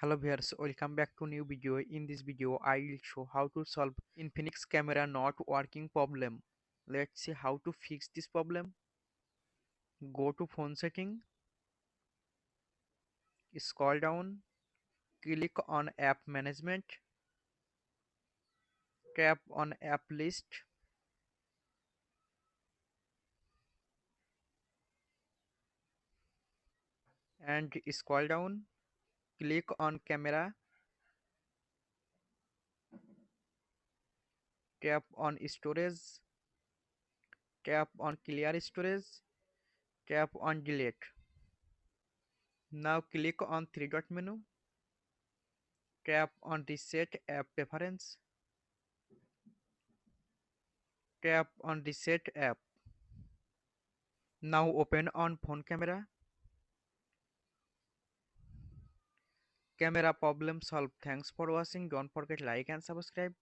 Hello viewers, welcome back to new video. In this video, I will show how to solve Infinix camera not working problem. Let's see how to fix this problem. Go to phone setting, scroll down, click on app management, tap on app list, and scroll down, click on camera, tap on storage, tap on clear storage, tap on delete. Now click on three dot menu, tap on reset app preference, tap on reset app. Now open on phone camera. Camera problem solved. Thanks for watching. Don't forget like and subscribe.